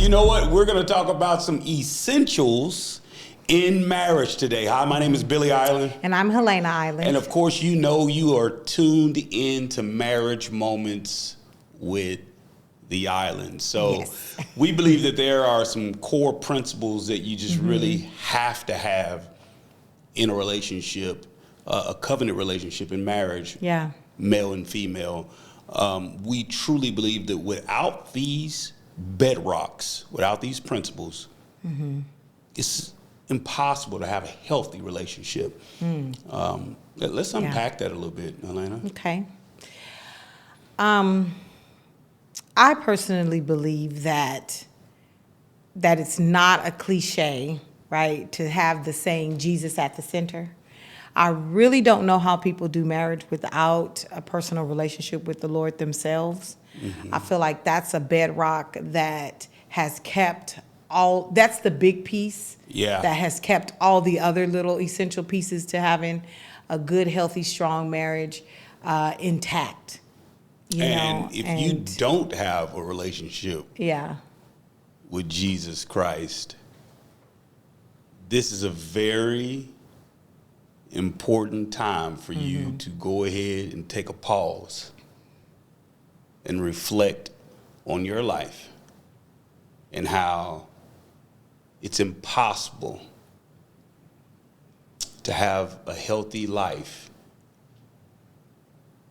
You know what? We're going to talk about some essentials in marriage today. Hi, my name is Billy Island. And I'm Helena Island. And of course, you know you are tuned into Marriage Moments with the Island. So Yes. we believe that there are some core principles that you just really have to have in a relationship, a covenant relationship in marriage, Yeah. male and female. We truly believe that without these bedrocks, without these principles, it's impossible to have a healthy relationship. Let's unpack that a little bit, Helena. Okay. I personally believe that it's not a cliche, right, to have the saying Jesus at the center. I really don't know how people do marriage without a personal relationship with the Lord themselves. I feel like that's a bedrock that has kept that's the big piece that has kept all the other little essential pieces to having a good, healthy, strong marriage intact. If you don't have a relationship Yeah. with Jesus Christ, this is a very important time for you to go ahead and take a pause and reflect on your life and how it's impossible to have a healthy life.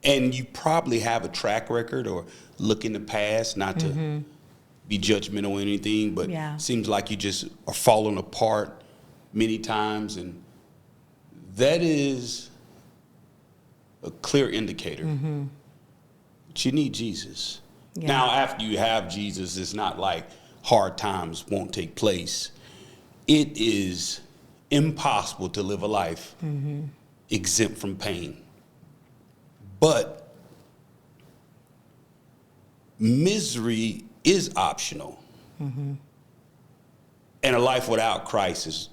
And you probably have a track record or look in the past, not to be judgmental or anything, but seems like you just are falling apart many times. And that is a clear indicator that you need Jesus. Yeah. Now, after you have Jesus, it's not like hard times won't take place. It is impossible to live a life exempt from pain. But misery is optional. And a life without Christ is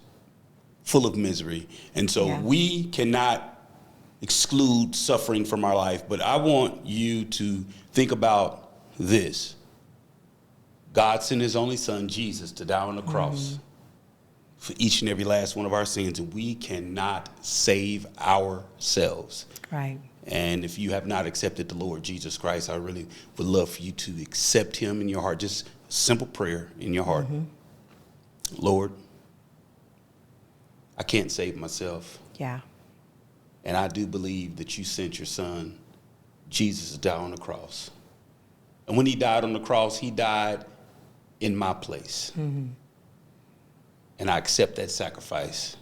full of misery. And so we cannot exclude suffering from our life. But I want you to think about this. God sent his only son, Jesus, to die on the cross for each and every last one of our sins. And we cannot save ourselves. Right. And if you have not accepted the Lord Jesus Christ, I really would love for you to accept him in your heart. Just a simple prayer in your heart. Lord, I can't save myself. Yeah. And I do believe that you sent your son, Jesus, to die on the cross. And when he died on the cross, he died in my place. And I accept that sacrifice.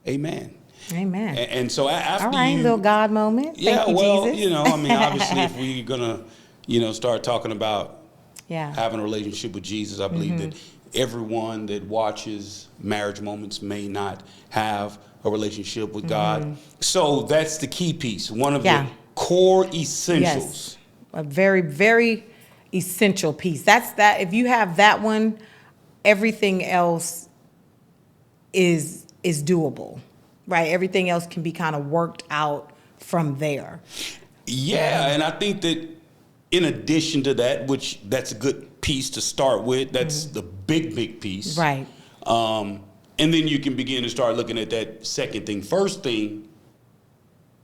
Amen. Amen. And so after all right, little God moment. Yeah, Thank you, well, Jesus. you know, I mean, obviously, if we're going to, start talking about having a relationship with Jesus, I believe that everyone that watches Marriage Moments may not have a relationship with God. So that's the key piece, one of the core essentials. Yes. A very, very essential piece. That's that. If you have that one, everything else is doable, right? Everything else can be kind of worked out from there. Yeah, and I think that in addition to that, which that's a good piece to start with, that's the big piece. Right. And then you can begin to start looking at that second thing. First thing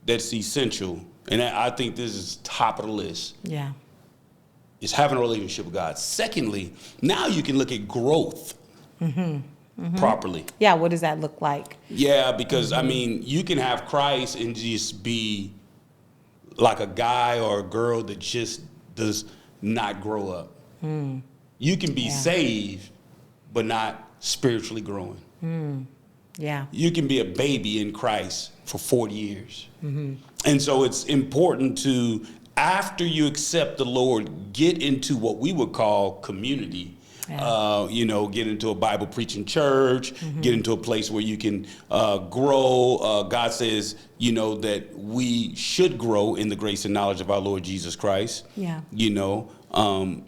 that's essential, and I think this is top of the list. Yeah. Is having a relationship with God. Secondly, now you can look at growth properly. Yeah, what does that look like? Yeah, because, I mean, you can have Christ and just be like a guy or a girl that just does not grow up. You can be saved, but not spiritually growing. Yeah. You can be a baby in Christ for 40 years. And so it's important to, after you accept the Lord, get into what we would call community. Get into a Bible preaching church, get into a place where you can grow. God says, that we should grow in the grace and knowledge of our Lord Jesus Christ. Yeah. And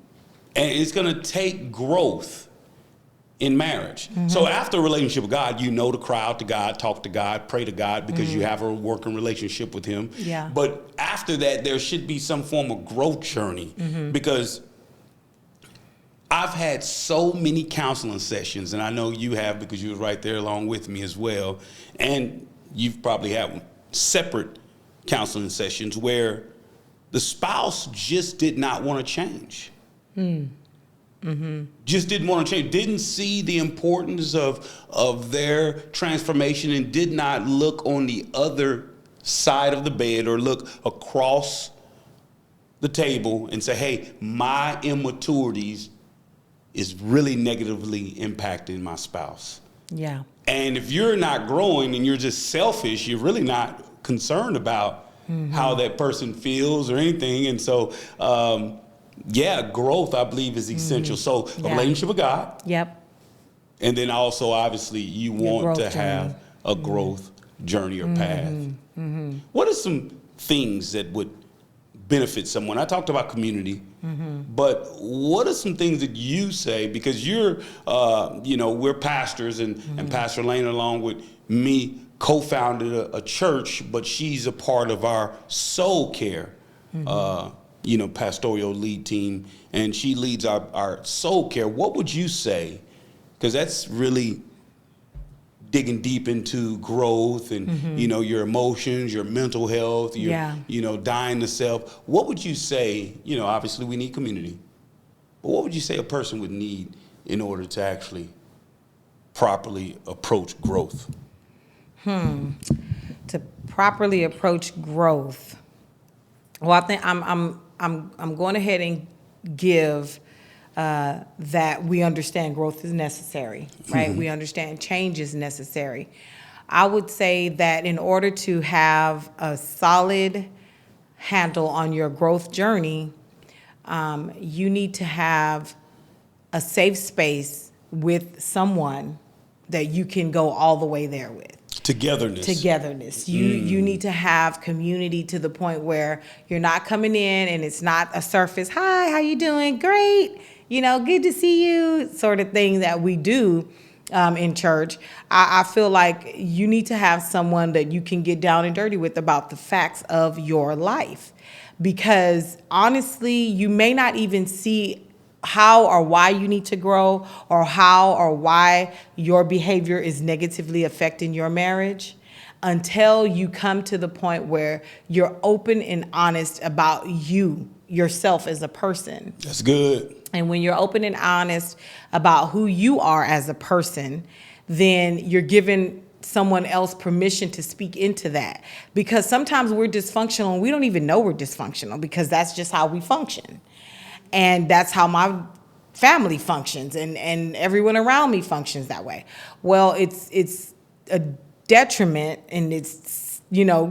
it's going to take growth in marriage. So after a relationship with God, to cry out to God, talk to God, pray to God, because you have a working relationship with him. Yeah. But after that, there should be some form of growth journey, because I've had so many counseling sessions, and I know you have because you were right there along with me as well. And you've probably had separate counseling sessions where the spouse just did not want to change. Just didn't want to change. Didn't see the importance of their transformation and did not look on the other side of the bed or look across the table and say, hey, my immaturities is really negatively impacting my spouse. Yeah. And if you're not growing and you're just selfish, you're really not concerned about how that person feels or anything. And so, growth, I believe, is essential. So a relationship with God. Yep. And then also, obviously, you want to have a growth journey or path. What are some things that would benefit someone? I talked about community, but what are some things that you say, because you're, we're pastors and Pastor Lane along with me co-founded a church, but she's a part of our soul care, pastoral lead team, and she leads our soul care. What would you say? Because that's really digging deep into growth and, your emotions, your mental health, your, dying to self. What would you say, obviously we need community, but what would you say a person would need in order to actually properly approach growth? To properly approach growth. Well, I think I'm going ahead and give that we understand growth is necessary, right? We understand change is necessary. I would say that in order to have a solid handle on your growth journey, you need to have a safe space with someone that you can go all the way there with. Togetherness. You need to have community to the point where you're not coming in and it's not a surface, hi, how you doing? Great. Good to see you sort of thing that we do in church. I feel like you need to have someone that you can get down and dirty with about the facts of your life. Because honestly, you may not even see how or why you need to grow or how or why your behavior is negatively affecting your marriage until you come to the point where you're open and honest about yourself as a person. That's good. And when you're open and honest about who you are as a person, then you're giving someone else permission to speak into that. Because sometimes we're dysfunctional and we don't even know we're dysfunctional because that's just how we function. And that's how my family functions and everyone around me functions that way. Well, it's a detriment and it's,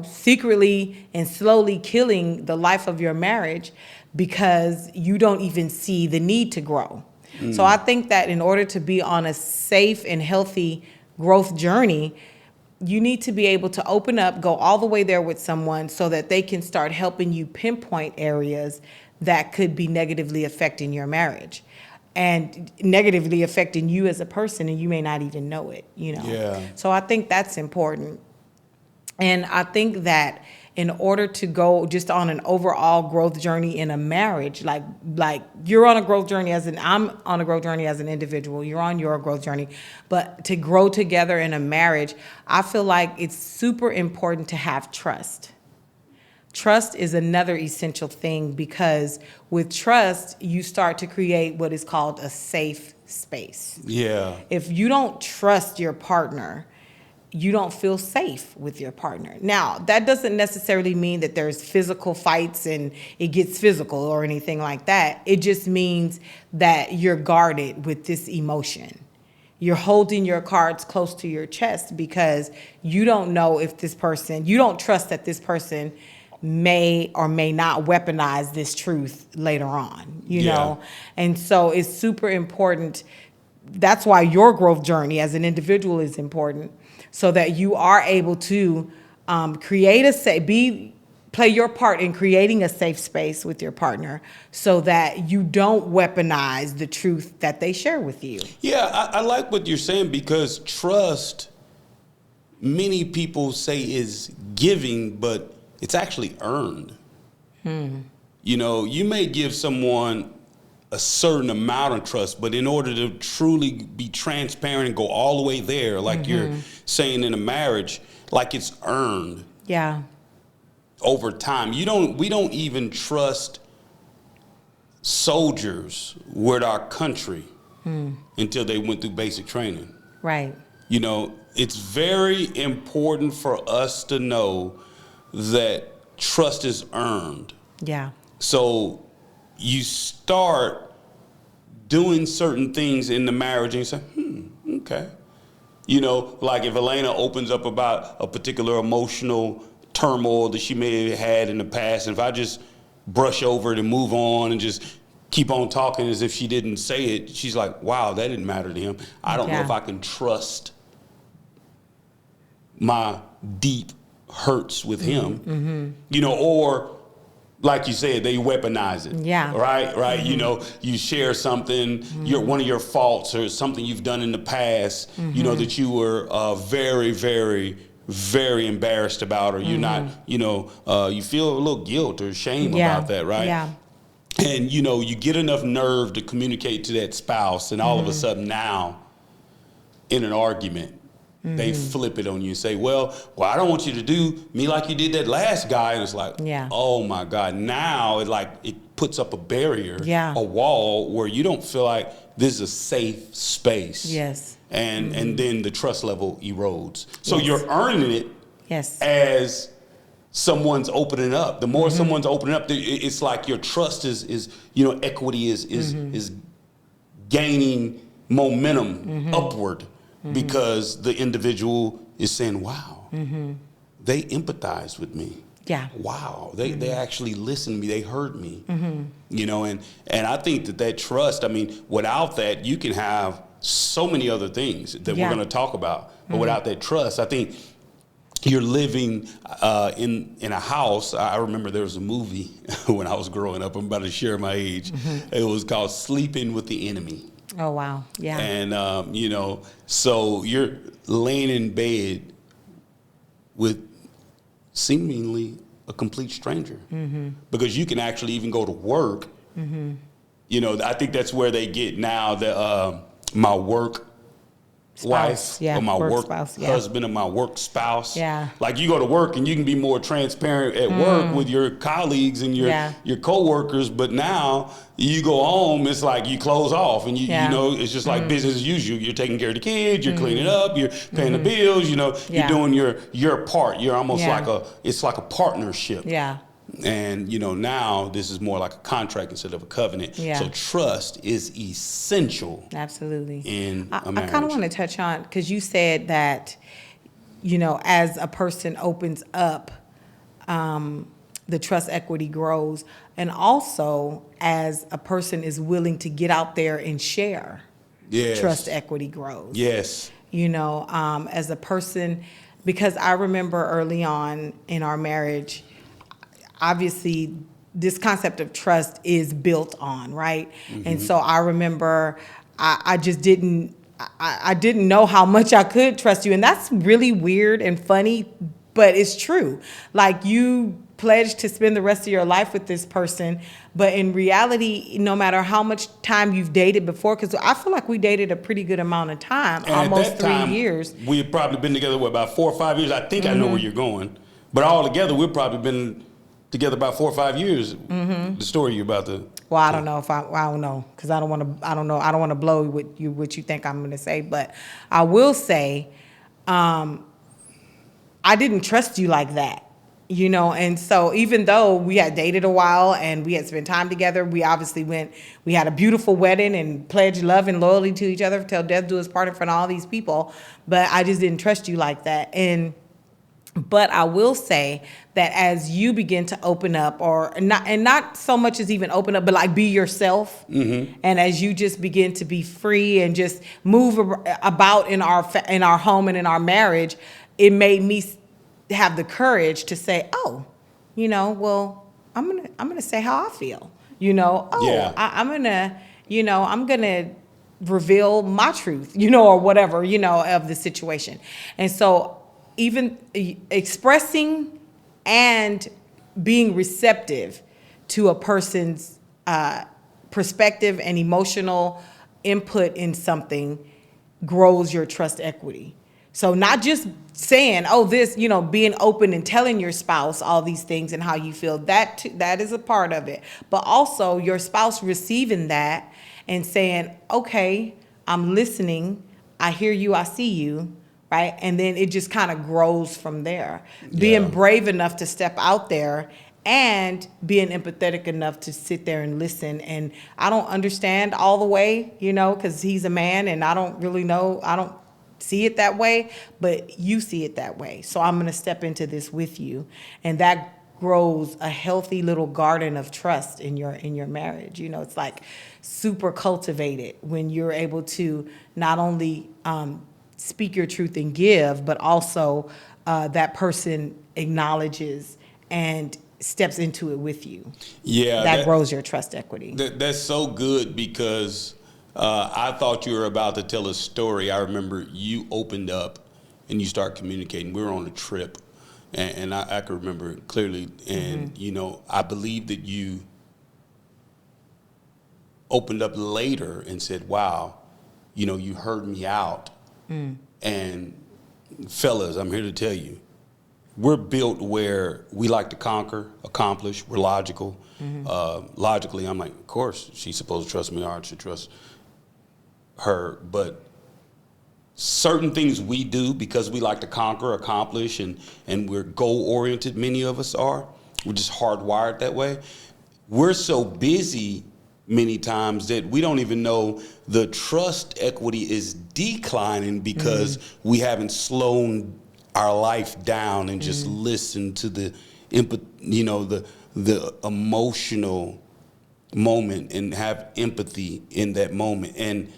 secretly and slowly killing the life of your marriage because you don't even see the need to grow. So I think that in order to be on a safe and healthy growth journey, you need to be able to open up, go all the way there with someone so that they can start helping you pinpoint areas that could be negatively affecting your marriage and negatively affecting you as a person, and you may not even know it, Yeah. So I think that's important. And I think that in order to go just on an overall growth journey in a marriage, like you're on a growth journey I'm on a growth journey as an individual, you're on your growth journey, but to grow together in a marriage, I feel like it's super important to have trust. Trust is another essential thing because with trust, you start to create what is called a safe space. Yeah. If you don't trust your partner, you don't feel safe with your partner. Now, that doesn't necessarily mean that there's physical fights and it gets physical or anything like that. It just means that you're guarded with this emotion. You're holding your cards close to your chest because you don't know if you don't trust that this person may or may not weaponize this truth later on, you know? And so it's super important. That's why your growth journey as an individual is important, so that you are able to play your part in creating a safe space with your partner so that you don't weaponize the truth that they share with you. Yeah, I like what you're saying because trust, many people say is giving, but it's actually earned. You may give someone a certain amount of trust, but in order to truly be transparent and go all the way there, like you're saying in a marriage, like it's earned. Yeah. Over time. We don't even trust soldiers with our country until they went through basic training. Right. You know, it's very important for us to know that trust is earned. Yeah. So you start doing certain things in the marriage and you say, okay. You know, like if Helena opens up about a particular emotional turmoil that she may have had in the past, and if I just brush over it and move on and just keep on talking as if she didn't say it, she's like, wow, that didn't matter to him. I don't know if I can trust my deep hurts with him, you know, or like you said, they weaponize it. Yeah. Right. You know, you share something, one of your faults or something you've done in the past, you know, that you were very, very, very embarrassed about, or you're not, you know, you feel a little guilt or shame about that, right? Yeah. And, you know, you get enough nerve to communicate to that spouse, and all of a sudden now, in an argument, they flip it on you and say, well, I don't want you to do me like you did that last guy. And it's like, oh my God, now it puts up a barrier, a wall where you don't feel like this is a safe space. Yes. And then the trust level erodes. So you're earning it as someone's opening up. The more someone's opening up, it's like your trust is you know, equity is gaining momentum upward. Because the individual is saying, wow, they empathized with me. Yeah. Wow, they actually listened to me. They heard me. You know, and I think that trust, I mean, without that, you can have so many other things that we're going to talk about. But without that trust, I think you're living in a house. I remember there was a movie when I was growing up. I'm about to share my age. It was called Sleeping with the Enemy. Oh, wow. Yeah. And, you know, so you're laying in bed with seemingly a complete stranger because you can actually even go to work. You know, I think that's where they get now the my work spouse, wife or my work spouse, husband or my work spouse. Yeah. Like you go to work and you can be more transparent at work with your colleagues and your coworkers, but now you go home, it's like you close off and you know, it's just like business as usual. You're taking care of the kids, you're cleaning up, you're paying the bills, you know, you're doing your part. You're almost it's like a partnership. Yeah. And, you know, now this is more like a contract instead of a covenant. Yeah. So trust is essential. Absolutely. In a marriage. I kind of want to touch on, because you said that, you know, as a person opens up, the trust equity grows. And also, as a person is willing to get out there and share, trust equity grows. Yes. You know, as a person, because I remember early on in our marriage, obviously, this concept of trust is built on, right? And so I remember I just didn't know how much I could trust you. And that's really weird and funny, but it's true. Like, you pledged to spend the rest of your life with this person, but in reality, no matter how much time you've dated before, because I feel like we dated a pretty good amount of time, and almost 3 years. We had probably been together, about 4 or 5 years? I think I know where you're going. But all together, we've probably been together about 4 or 5 years. The story you're about to. Well, I don't know if I don't know, because I don't want to blow what you think I'm going to say, but I will say, I didn't trust you like that, you know. And so even though we had dated a while and we had spent time together, we obviously we had a beautiful wedding and pledged love and loyalty to each other till death do us part in front of all these people. But I just didn't trust you like that. But I will say that as you begin to open up, and not so much as even open up, but like be yourself, and as you just begin to be free and just move about in our home and in our marriage, it made me have the courage to say, oh, you know, well, I'm gonna say how I feel, you know. I'm gonna reveal my truth, you know, or whatever, you know, of the situation. And so even expressing and being receptive to a person's perspective and emotional input in something grows your trust equity. So not just saying, oh, this, being open and telling your spouse all these things and how you feel, that is a part of it. But also your spouse receiving that and saying, okay, I'm listening, I hear you, I see you, right? And then it just kind of grows from there. Being brave enough to step out there and being empathetic enough to sit there and listen. And I don't understand all the way, because he's a man and I don't really know, I don't see it that way, but you see it that way. So I'm going to step into this with you. And that grows a healthy little garden of trust in your marriage. It's like super cultivated when you're able to not only speak your truth and give, but also that person acknowledges and steps into it with you. Yeah. That grows your trust equity. That's so good because I thought you were about to tell a story. I remember you opened up and you start communicating. We were on a trip and I can remember it clearly. And, I believe that you opened up later and said, wow, you heard me out. And fellas, I'm here to tell you, we're built where we like to conquer, accomplish, we're logical. Logically, I'm like, of course, she's supposed to trust me, I should trust her. But certain things we do because we like to conquer, accomplish, and we're goal-oriented, many of us are. We're just hardwired that way. We're so busy many times that we don't even know the trust equity is declining because we haven't slowed our life down and just listened to the the emotional moment and have empathy in that moment. And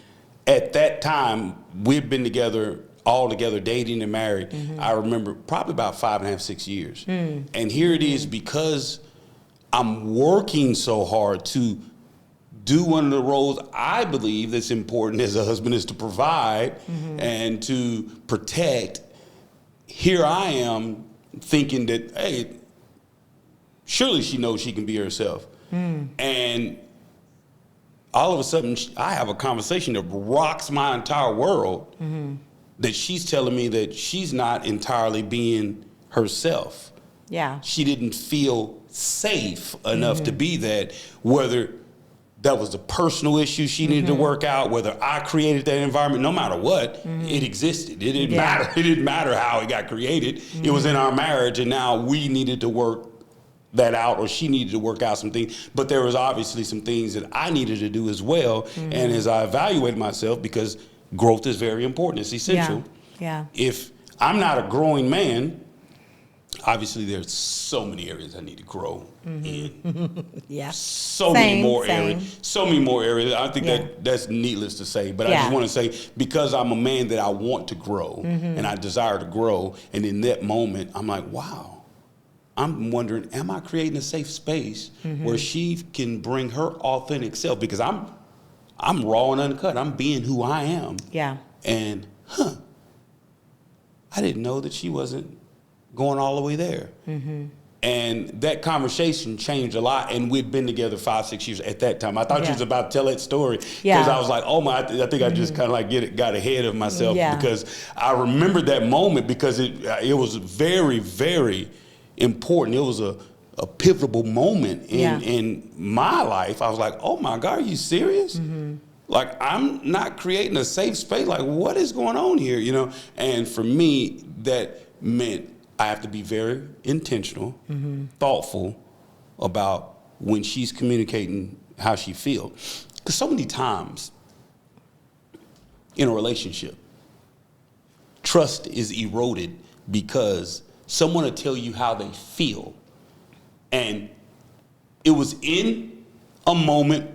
at that time, we'd been all together, dating and married. I remember probably about 5.5, 6 years. And here it is, because I'm working so hard to do one of the roles I believe that's important as a husband is to provide and to protect. Here I am thinking that, hey, surely she knows she can be herself. And all of a sudden, I have a conversation that rocks my entire world, that she's telling me that she's not entirely being herself. Yeah. She didn't feel safe enough to be that, whether that was a personal issue she needed to work out, whether I created that environment, no matter what, it existed. It didn't matter. It didn't matter how it got created. It was in our marriage, and now we needed to work that out, or she needed to work out some things. But there was obviously some things that I needed to do as well. And as I evaluated myself, because growth is very important, it's essential. Yeah. If I'm not a growing man, obviously there's so many areas I need to grow in. Many more areas. So many more areas. I think that's needless to say, but I just want to say, because I'm a man that I want to grow and I desire to grow, and in that moment, I'm like, wow. I'm wondering, am I creating a safe space where she can bring her authentic self? Because I'm raw and uncut. I'm being who I am. Yeah. And I didn't know that she wasn't going all the way there. And that conversation changed a lot. And we'd been together 5, 6 years at that time. I thought you was about to tell that story, because I was like, oh my, I think I just kind of like got ahead of myself, because I remembered that moment, because it was very, very important. It was a pivotal moment in my life. I was like, oh my God, are you serious? Like, I'm not creating a safe space. Like, what is going on here? And for me, that meant I have to be very intentional, thoughtful about when she's communicating how she feels. Because so many times in a relationship, trust is eroded because someone will tell you how they feel. And it was in a moment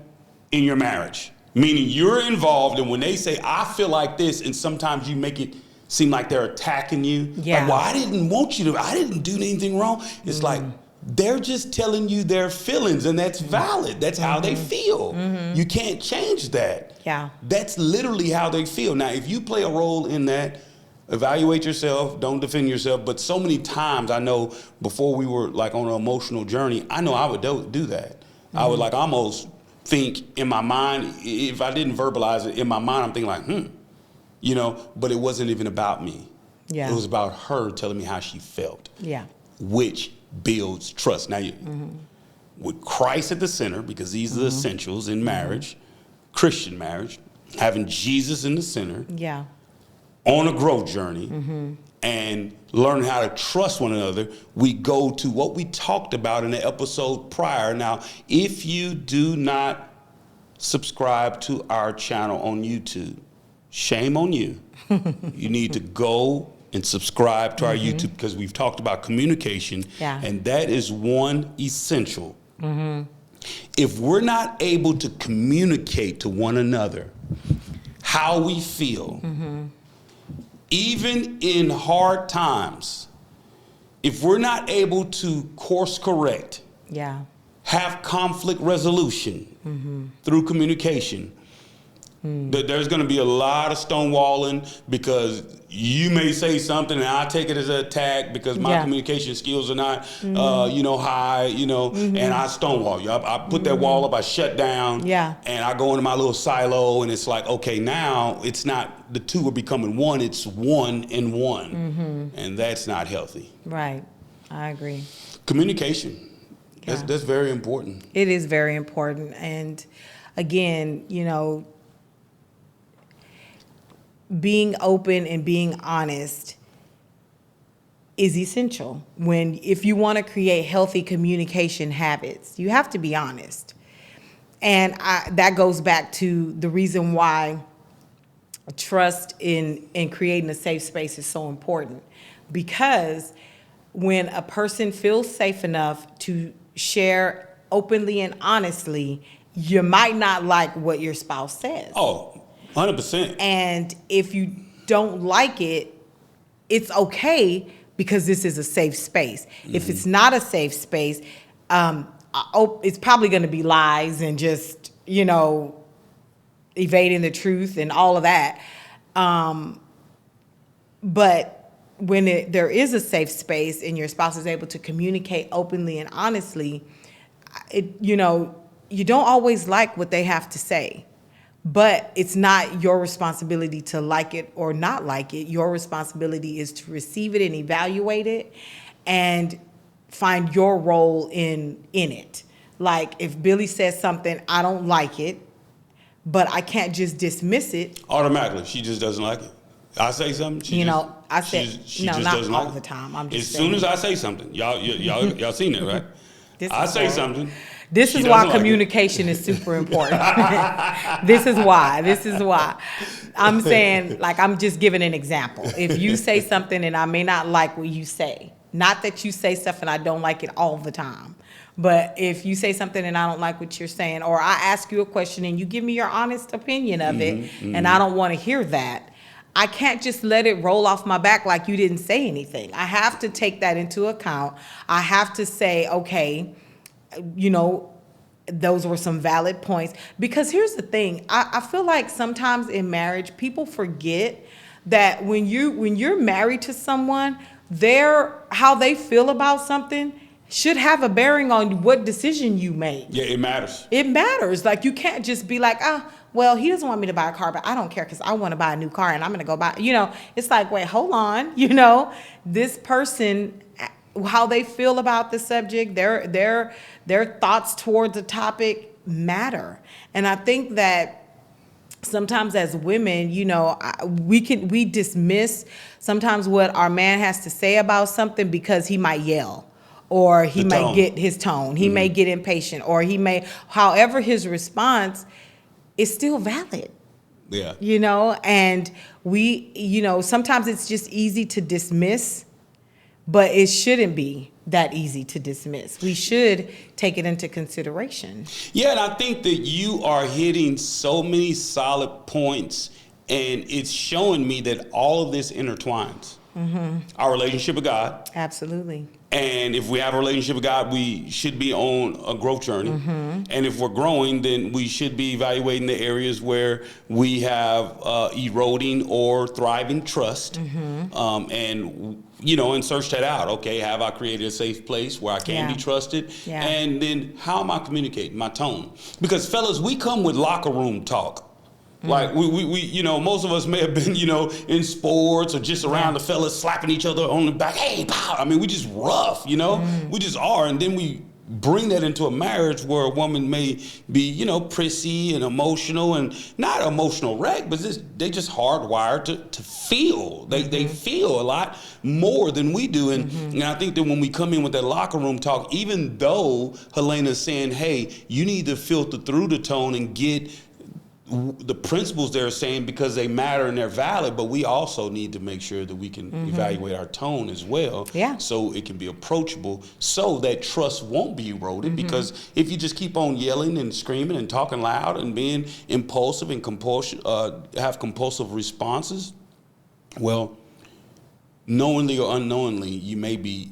in your marriage, meaning you're involved, and when they say, I feel like this, and sometimes you make it seem like they're attacking you. Like, well, I didn't do anything wrong. It's like, they're just telling you their feelings, and that's valid. That's how they feel. You can't change that. Yeah. That's literally how they feel. Now, if you play a role in that, evaluate yourself, don't defend yourself. But so many times, I know before we were like on an emotional journey, I know I would do that. I would like almost think in my mind, if I didn't verbalize it, in my mind I'm thinking like, you know, but it wasn't even about me. Yeah. It was about her telling me how she felt. Yeah. Which builds trust. Now, with Christ at the center, because these are the essentials in marriage, Christian marriage, having Jesus in the center, Yeah. on a growth journey, and learn how to trust one another, we go to what we talked about in the episode prior. Now, if you do not subscribe to our channel on YouTube, shame on you. You need to go and subscribe to our YouTube, because we've talked about communication, and that is one essential. If we're not able to communicate to one another how we feel, even in hard times, if we're not able to course correct, have conflict resolution through communication, there's going to be a lot of stonewalling, because you may say something and I take it as an attack because my communication skills are not, high, and I stonewall you. I put that wall up, I shut down, and I go into my little silo, and it's like, okay, now it's not the two are becoming one, it's one and one, and that's not healthy. Right, I agree. Communication, that's very important. It is very important, and again, being open and being honest is essential. If you want to create healthy communication habits, you have to be honest. And that goes back to the reason why trust in creating a safe space is so important. Because when a person feels safe enough to share openly and honestly, you might not like what your spouse says. Oh, 100%. And if you don't like it, it's okay, because this is a safe space. If it's not a safe space, it's probably going to be lies and just, evading the truth and all of that. But when there is a safe space and your spouse is able to communicate openly and honestly, you don't always like what they have to say. But it's not your responsibility to like it or not like it. Your responsibility is to receive it and evaluate it and find your role in it. Like, if Billy says something, I don't like it, but I can't just dismiss it. Automatically, she just doesn't like it. I say something, she not all like the time. I'm just as saying. Soon as I say something, y'all seen it, right? I say something. This is why communication is super important. This is why. I'm saying, like, I'm just giving an example. If you say something and I may not like what you say, not that you say stuff and I don't like it all the time, but if you say something and I don't like what you're saying, or I ask you a question and you give me your honest opinion of it, and I don't want to hear that, I can't just let it roll off my back like you didn't say anything. I have to take that into account. I have to say, okay, those were some valid points. Because here's the thing, I feel like sometimes in marriage, people forget that when you're married to someone, how they feel about something should have a bearing on what decision you make. Yeah, it matters. It matters. Like, you can't just be like, well, he doesn't want me to buy a car, but I don't care because I want to buy a new car and I'm going to go buy, it's like, wait, hold on. This person, how they feel about the subject, their thoughts towards the topic matter. And I think that sometimes as women, we dismiss sometimes what our man has to say about something because he might yell, or he might get his tone, he may get impatient, or he may, however his response is still valid. Yeah. And we, sometimes it's just easy to dismiss, but it shouldn't be that easy to dismiss. We should take it into consideration. Yeah, and I think that you are hitting so many solid points, and it's showing me that all of this intertwines. Our relationship with God. Absolutely. And if we have a relationship with God, we should be on a growth journey. And if we're growing, then we should be evaluating the areas where we have eroding or thriving trust. And and search that out. Okay, have I created a safe place where I can be trusted? Yeah. And then how am I communicating, my tone? Because fellas, we come with locker room talk. Like we most of us may have been, in sports or just around the fellas slapping each other on the back. Hey, pow! I mean, we just rough, we just are. And then we bring that into a marriage where a woman may be, prissy and emotional, and not emotional wreck, but they just hardwired to feel. They feel a lot more than we do. And I think that when we come in with that locker room talk, even though Helena's saying, hey, you need to filter through the tone and get the principles they're saying because they matter and they're valid, but we also need to make sure that we can evaluate our tone as well, so it can be approachable, so that trust won't be eroded. Because if you just keep on yelling and screaming and talking loud and being impulsive and have compulsive responses, well, knowingly or unknowingly, you may be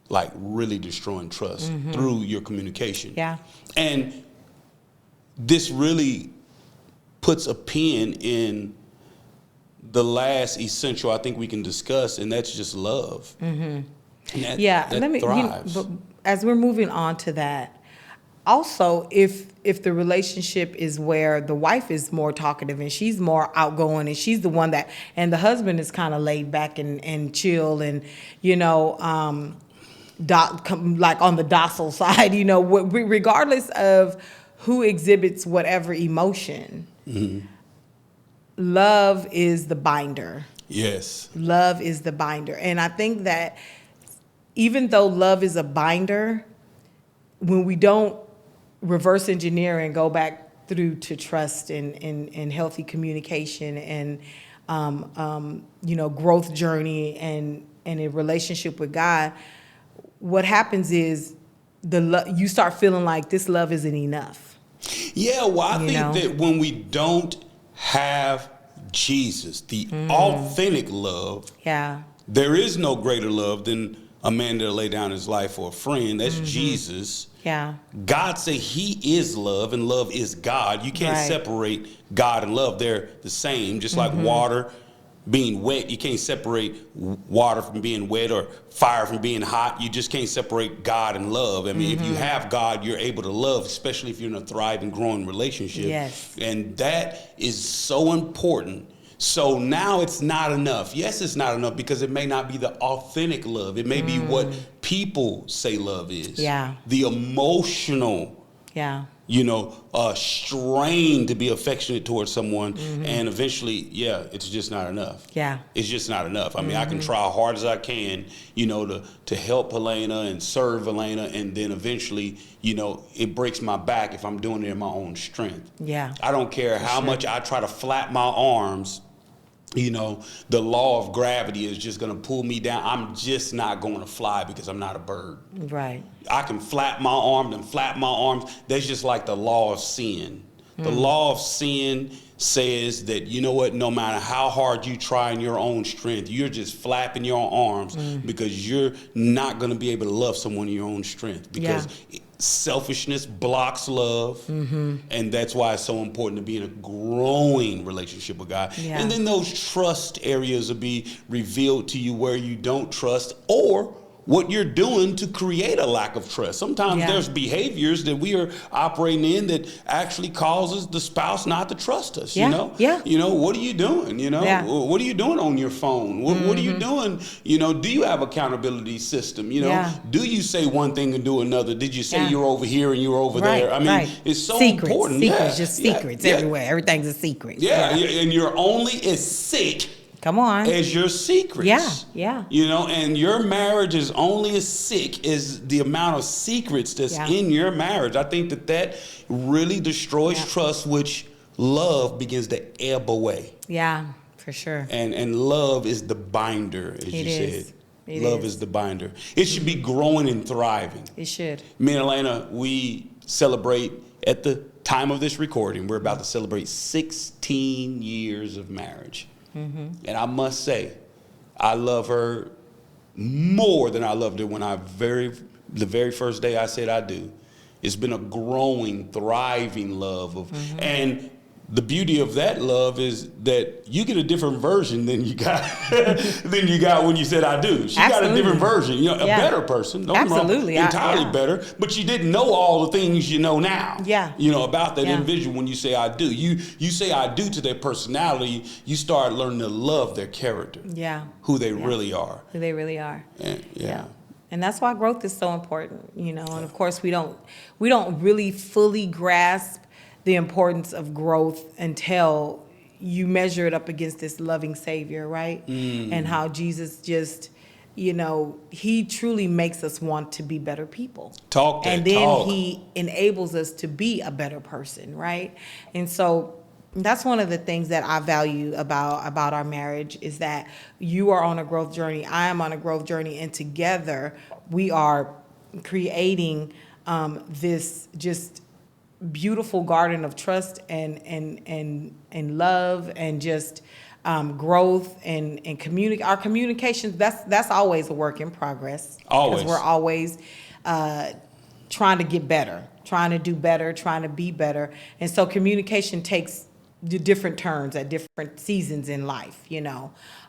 like really destroying trust through your communication. And this really puts a pin in the last essential I think we can discuss, and that's just love. That thrives. But as we're moving on to that, also, if the relationship is where the wife is more talkative and she's more outgoing and she's the one and the husband is kind of laid back and chill and, like on the docile side, regardless of who exhibits whatever emotion, love is the binder. Yes. Love is the binder. And I think that even though love is a binder, when we don't reverse engineer and go back through to trust and healthy communication and, growth journey and a relationship with God, what happens is you start feeling like this love isn't enough. Yeah, well, I think that when we don't have Jesus, the authentic love, there is no greater love than a man that'll lay down his life for a friend. That's Jesus. God said he is love, and love is God. You can't separate God and love. They're the same, just like water being wet. You can't separate water from being wet or fire from being hot. You just can't separate God and love. I mean, if you have God, you're able to love, especially if you're in a thriving, growing relationship. And that is so important. So now it's not enough. Yes, it's not enough because it may not be the authentic love. It may be what people say love is. The emotional, strain to be affectionate towards someone, and eventually, it's just not enough. It's just not enough. I mean, I can try as hard as I can, to help Helena and serve Helena, and then eventually, it breaks my back if I'm doing it in my own strength. I don't care how much I try to flap my arms. The law of gravity is just going to pull me down. I'm just not going to fly because I'm not a bird. I can flap my arms and flap my arms. That's just like the law of sin. The law of sin says that, no matter how hard you try in your own strength, you're just flapping your arms because you're not going to be able to love someone in your own strength, because selfishness blocks love, and that's why it's so important to be in a growing relationship with God. And then those trust areas will be revealed to you where you don't trust, or what you're doing to create a lack of trust. Sometimes there's behaviors that we are operating in that actually causes the spouse not to trust us. What are you doing? What are you doing on your phone? What are you doing? Do you have accountability system? Do you say one thing and do another? Did you say you're over here and you're over there? I mean, it's so important. Secrets everywhere. Everything's a secret. And you're only as sick as your secrets. And your marriage is only as sick as the amount of secrets that's in your marriage. I think that really destroys trust, which love begins to ebb away. For sure. And love is the binder, as you said. Love is the binder. It should be growing and thriving. It should. Me and Helena, we celebrate at the time of this recording, we're about to celebrate 16 years of marriage. And I must say, I love her more than I loved her when the very first day I said I do. It's been a growing, thriving love and the beauty of that love is that you get a different version than you got when you said I do. She got a different version, a better person. Don't get me wrong, entirely better, but she didn't know all the things you know now. Yeah. About that individual when you say I do. You say I do to their personality, you start learning to love their character. Yeah. Who they really are. Who they really are. Yeah. And that's why growth is so important, and of course we don't really fully grasp the importance of growth until you measure it up against this loving Savior, right? And how Jesus just, he truly makes us want to be better people. And then he enables us to be a better person, right? And so that's one of the things that I value about our marriage is that you are on a growth journey, I am on a growth journey, and together we are creating this just beautiful garden of trust and love and just growth and our communications. That's always a work in progress. Always, because we're always trying to get better, trying to do better, trying to be better, and so communication takes the different turns at different seasons in life.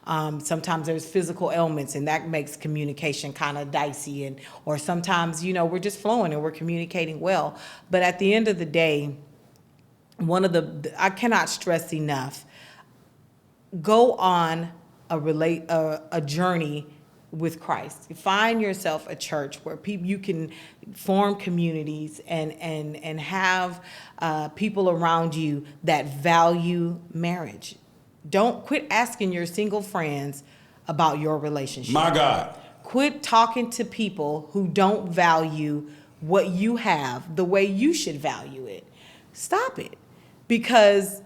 Sometimes there's physical ailments, and that makes communication kind of dicey, or sometimes we're just flowing and we're communicating well. But at the end of the day, I cannot stress enough, go on a journey with Christ. Find yourself a church where you can form communities and have people around you that value marriage. Don't quit asking your single friends about your relationship. My God. Quit talking to people who don't value what you have the way you should value it. Stop it. Because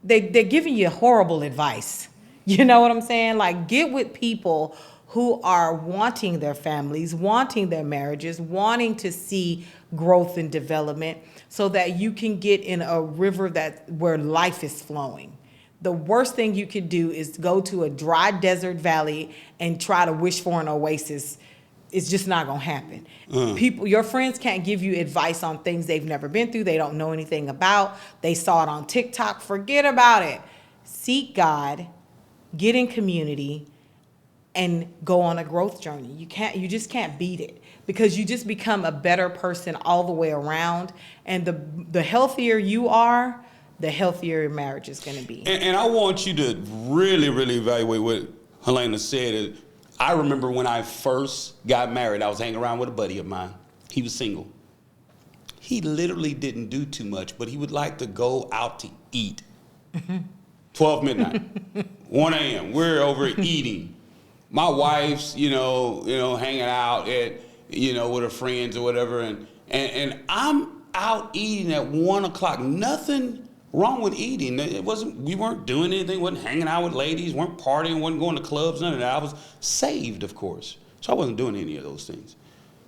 they're giving you horrible advice. You know what I'm saying? Like, get with people who are wanting their families, wanting their marriages, wanting to see growth and development so that you can get in a river where life is flowing. The worst thing you could do is go to a dry desert valley and try to wish for an oasis. It's just not going to happen. Your friends can't give you advice on things they've never been through, they don't know anything about. They saw it on TikTok. Forget about it. Seek God, get in community, and go on a growth journey. You just can't beat it, because you just become a better person all the way around. And the healthier you are, the healthier your marriage is going to be. And I want you to really, really evaluate what Helena said. I remember when I first got married, I was hanging around with a buddy of mine. He was single. He literally didn't do too much, but he would like to go out to eat. 12 midnight, 1 a.m. We're over eating. My wife's, hanging out at, with her friends or whatever, and I'm out eating at 1 o'clock. Nothing wrong with eating. We weren't doing anything, wasn't hanging out with ladies, weren't partying, wasn't going to clubs, none of that. I was saved, of course. So I wasn't doing any of those things.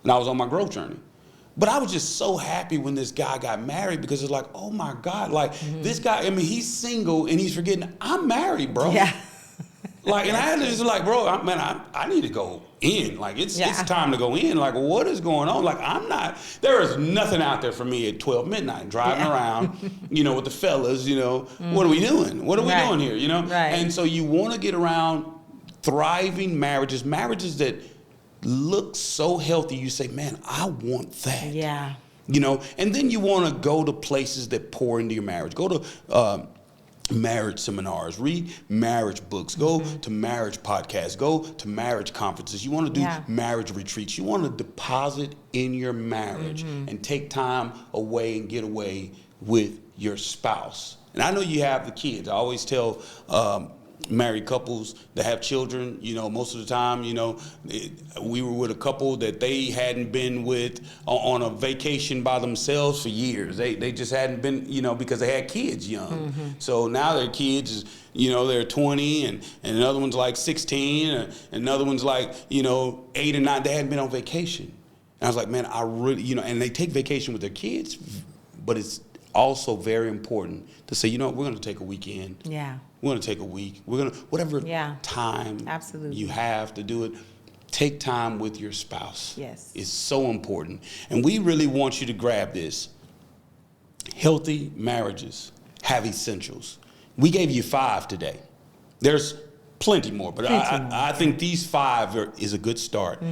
And I was on my growth journey. But I was just so happy when this guy got married, because it's like, oh my God, this guy, he's single and he's forgetting, I'm married, bro. Yeah. And I had to just bro, I need to go in. It's time to go in. What is going on? There is nothing out there for me at 12 midnight, driving around, with the fellas, what are we doing? What are we doing here, Right. And so you want to get around thriving marriages that look so healthy. You say, man, I want that. Yeah. And then you want to go to places that pour into your marriage. Go to marriage seminars, read marriage books, go to marriage podcasts, go to marriage conferences. You want to do marriage retreats. You want to deposit in your marriage and take time away and get away with your spouse. And I know you have the kids. I always tell married couples that have children, most of the time, we were with a couple that they hadn't been with on a vacation by themselves for years. They just hadn't been, because they had kids young. So now their kids, they're 20 and another one's 16 and another one's 8 or 9. They hadn't been on vacation. And I was like, man, I really, and they take vacation with their kids, but it's also very important to say, we're going to take a weekend. Yeah. We're going to take a week. We're going to, whatever time you have to do it, take time with your spouse. Yes. It's so important. And we really want you to grab this. Healthy marriages have essentials. We gave you 5 today. There's plenty more, but I think these 5 is a good start.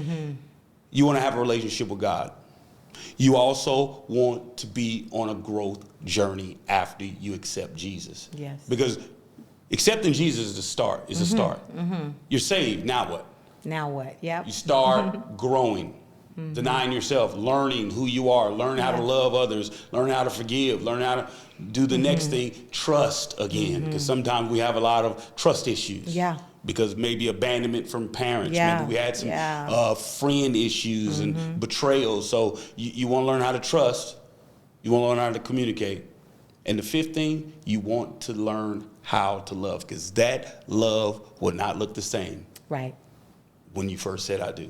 You want to have a relationship with God. You also want to be on a growth journey after you accept Jesus. Yes. Because accepting Jesus is a start. It's a start. You're saved. Now what? Now what? Yep. You start growing, denying yourself, learning who you are, learn how to love others, learn how to forgive, learn how to do the next thing, trust again. Because sometimes we have a lot of trust issues. Yeah. Because maybe abandonment from parents. Yeah. Maybe we had some friend issues and betrayal. So you want to learn how to trust. You want to learn how to communicate. And the 5th thing, you want to learn how to love. Because that love will not look the same. Right. When you first said I do.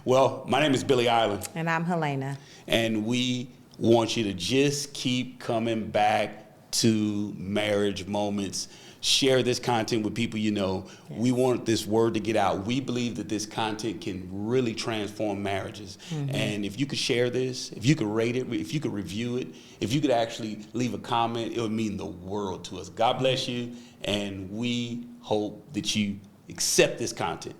Well, my name is Billy Island. And I'm Helena. And we want you to just keep coming back to Marriage Moments. Share this content with people you know. Yes. We want this word to get out. We believe that this content can really transform marriages. And if you could share this, if you could rate it, if you could review it, if you could actually leave a comment, it would mean the world to us. God bless you, and we hope that you accept this content.